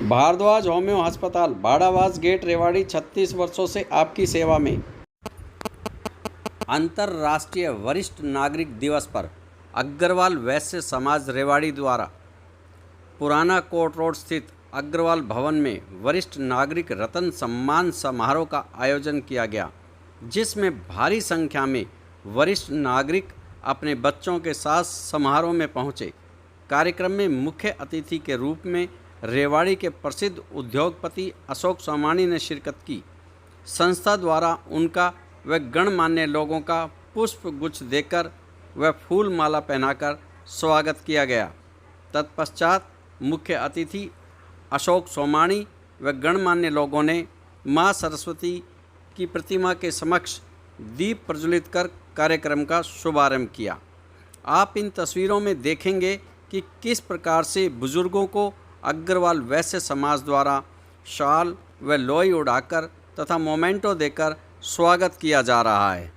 Bhardwaj homeo अस्पताल, बाड़ावास gate, Rewari 36 वर्षों से आपकी सेवा में। अंतर्राष्ट्रीय वरिष्ठ नागरिक दिवस पर अग्रवाल वैश्य समाज रेवाड़ी द्वारा पुराना कोर्ट रोड स्थित अग्रवाल भवन में वरिष्ठ नागरिक रतन सम्मान समारोह का आयोजन किया गया, जिसमें भारी संख्या में वरिष्ठ नागरिक अपने बच्चों के साथ समारोह में पहुंचे। कार्यक्रम में मुख्य अतिथि के रूप में रेवाड़ी के प्रसिद्ध उद्योगपति अशोक सोमानी ने शिरकत की। संस्था द्वारा उनका व गणमान्य लोगों का पुष्प गुच्छ देकर व फूल माला पहनाकर स्वागत किया गया। तत्पश्चात मुख्य अतिथि अशोक सोमानी व गणमान्य लोगों ने मां सरस्वती की प्रतिमा के समक्ष दीप प्रज्वलित कर कार्यक्रम का शुभारंभ किया। आप इन तस्वीरों में देखेंगे कि किस प्रकार से बुजुर्गों को अग्रवाल वैश्य समाज द्वारा शाल व लोई उड़ाकर तथा मोमेंटो देकर स्वागत किया जा रहा है।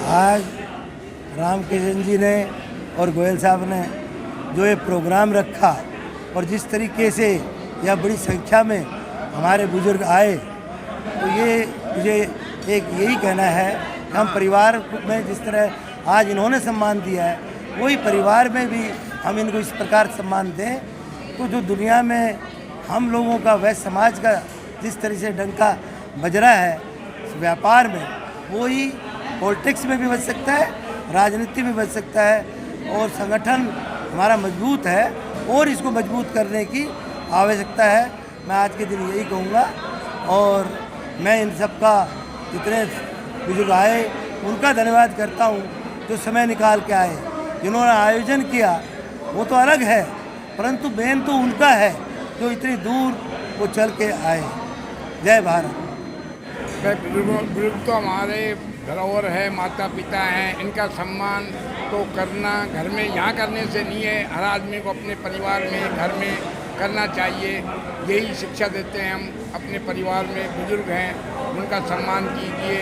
आज रामकिशन जी ने और गोयल साहब ने जो ये प्रोग्राम रखा और जिस तरीके से यह बड़ी संख्या में हमारे बुजुर्ग आए, तो ये मुझे एक यही कहना है कि हम परिवार में जिस तरह आज इन्होंने सम्मान दिया है, वही परिवार में भी हम इनको इस प्रकार सम्मान दें। तो जो दुनिया में हम लोगों का वैश्य समाज का जिस तरह से डंका बज रहा है व्यापार में, वही पॉलिटिक्स में भी बच सकता है, राजनीति में बच सकता है, और संगठन हमारा मजबूत है और इसको मजबूत करने की आवश्यकता है। मैं आज के दिन यही कहूँगा, और मैं इन सब का जितने बुजुर्ग आए उनका धन्यवाद करता हूँ, जो समय निकाल के आए, जिन्होंने आयोजन किया वो तो अलग है, परंतु मेन तो उनका है जो इतनी दूर वो चल के आए। जय भारत। बुजुर्ग तो हमारे धरोहर है, माता पिता हैं, इनका सम्मान तो करना घर में यहाँ करने से नहीं है, हर आदमी को अपने परिवार में घर में करना चाहिए। यही शिक्षा देते हैं हम अपने परिवार में। बुजुर्ग हैं उनका सम्मान कीजिए,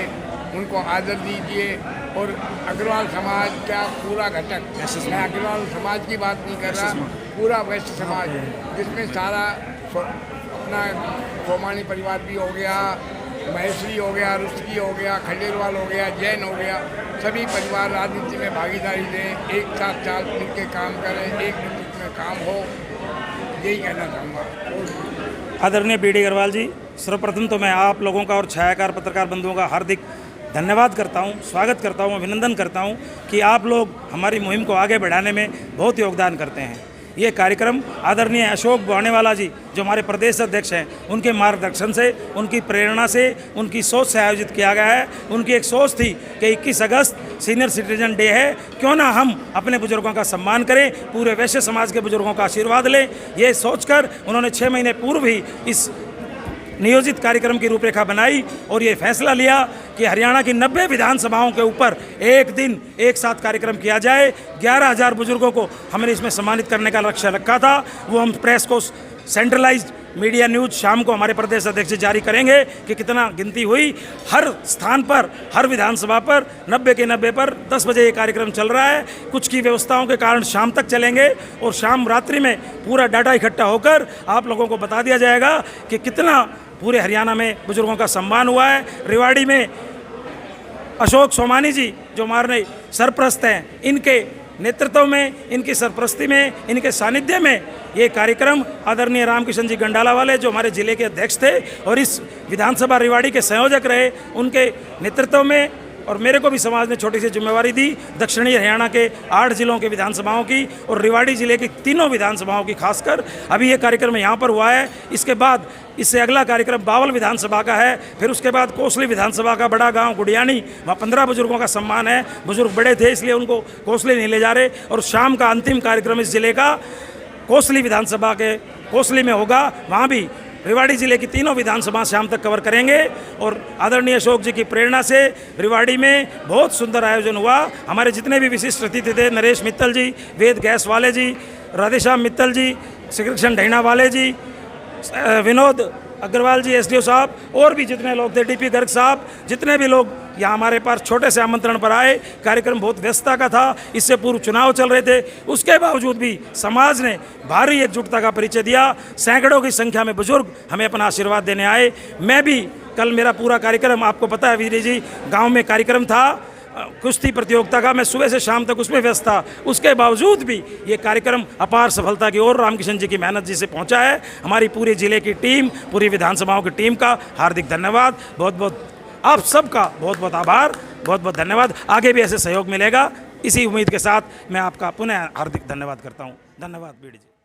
उनको आदर दीजिए। और अग्रवाल समाज का पूरा घटक, मैं अग्रवाल समाज की बात नहीं कर रहा, पूरा वैश्य समाज जिसमें सारा अपना सोमानी परिवार भी हो गया, महेश्वरी हो गया, रुस्तगी हो गया, खंडेलवाल हो गया, जैन हो गया, सभी परिवार राजनीति में भागीदारी दें, एक साथ चाल मिल के काम करें, एक नेतृत्व में काम हो, यही कहना चाहूँगा। आदरणीय बी डी अग्रवाल जी, सर्वप्रथम तो मैं आप लोगों का और छायाकार पत्रकार बंधुओं का हार्दिक धन्यवाद करता हूं, स्वागत करता हूं, अभिनंदन करता हूं कि आप लोग हमारी मुहिम को आगे बढ़ाने में बहुत योगदान करते हैं। ये कार्यक्रम आदरणीय अशोक गोनेवाला जी जो हमारे प्रदेश अध्यक्ष हैं, उनके मार्गदर्शन से, उनकी प्रेरणा से, उनकी सोच से आयोजित किया गया है। उनकी एक सोच थी कि 21 अगस्त सीनियर सिटीजन डे है, क्यों ना हम अपने बुजुर्गों का सम्मान करें, पूरे वैश्य समाज के बुजुर्गों का आशीर्वाद लें। ये सोचकर उन्होंने 6 महीने पूर्व ही इस नियोजित कार्यक्रम की रूपरेखा बनाई और ये फैसला लिया कि हरियाणा की 90 विधानसभाओं के ऊपर एक दिन एक साथ कार्यक्रम किया जाए। 11,000 बुजुर्गों को हमने इसमें सम्मानित करने का लक्ष्य रखा था। वो हम प्रेस को सेंट्रलाइज्ड मीडिया न्यूज़ शाम को हमारे प्रदेश अध्यक्ष जारी करेंगे कि कितना गिनती हुई। हर स्थान पर, हर विधानसभा पर 90 के 90 पर 10 बजे ये कार्यक्रम चल रहा है। कुछ की व्यवस्थाओं के कारण शाम तक चलेंगे और शाम रात्रि में पूरा डाटा इकट्ठा होकर आप लोगों को बता दिया जाएगा कि कितना पूरे हरियाणा में बुजुर्गों का सम्मान हुआ है। रेवाड़ी में अशोक सोमानी जी जो हमारे सरप्रस्त हैं, इनके नेतृत्व में, इनकी सरप्रस्ती में, इनके सानिध्य में ये कार्यक्रम आदरणीय रामकिशन जी गंडाला वाले जो हमारे ज़िले के अध्यक्ष थे और इस विधानसभा रेवाड़ी के संयोजक रहे, उनके नेतृत्व में, और मेरे को भी समाज ने छोटी सी जिम्मेवारी दी दक्षिणी हरियाणा के 8 जिलों के विधानसभाओं की और रेवाड़ी ज़िले की 3 विधानसभाओं की खासकर। अभी ये कार्यक्रम यहाँ पर हुआ है। इसके बाद इससे अगला कार्यक्रम बावल विधानसभा का है, फिर उसके बाद कोसली विधानसभा का बड़ा गांव गुडियानी, वहाँ 15 बुजुर्गों का सम्मान है। बुजुर्ग बड़े थे इसलिए उनको कोसली नहीं ले जा रहे। और शाम का अंतिम कार्यक्रम इस जिले का कोसली विधानसभा के कोसली में होगा। वहाँ भी रेवाड़ी ज़िले की 3 विधानसभा शाम तक कवर करेंगे। और आदरणीय अशोक जी की प्रेरणा से रेवाड़ी में बहुत सुंदर आयोजन हुआ। हमारे जितने भी विशिष्ट अतिथि थे, नरेश मित्तल जी, वेद गैस वाले जी, राधेश्याम मित्तल जी, श्री कृष्ण ढैना वाले जी, विनोद अग्रवाल जी, एसडीओ साहब और भी जितने लोग थे, डीपी गर्ग साहब, जितने भी लोग यहाँ हमारे पास छोटे से आमंत्रण पर आए। कार्यक्रम बहुत व्यस्तता का था, इससे पूर्व चुनाव चल रहे थे, उसके बावजूद भी समाज ने भारी एकजुटता का परिचय दिया। सैकड़ों की संख्या में बुजुर्ग हमें अपना आशीर्वाद देने आए। मैं भी कल मेरा पूरा कार्यक्रम, आपको पता है वीरे जी, गाँव में कार्यक्रम था कुश्ती प्रतियोगिता का, मैं सुबह से शाम तक उसमें व्यस्त था। उसके बावजूद भी ये कार्यक्रम अपार सफलता की ओर रामकिशन जी की मेहनत जी से पहुंचा है। हमारी पूरे जिले की टीम, पूरी विधानसभाओं की टीम का हार्दिक धन्यवाद, बहुत बहुत आप सबका बहुत बहुत आभार, बहुत बहुत धन्यवाद। आगे भी ऐसे सहयोग मिलेगा, इसी उम्मीद के साथ मैं आपका पुनः हार्दिक धन्यवाद करता हूँ। धन्यवाद बीडी जी।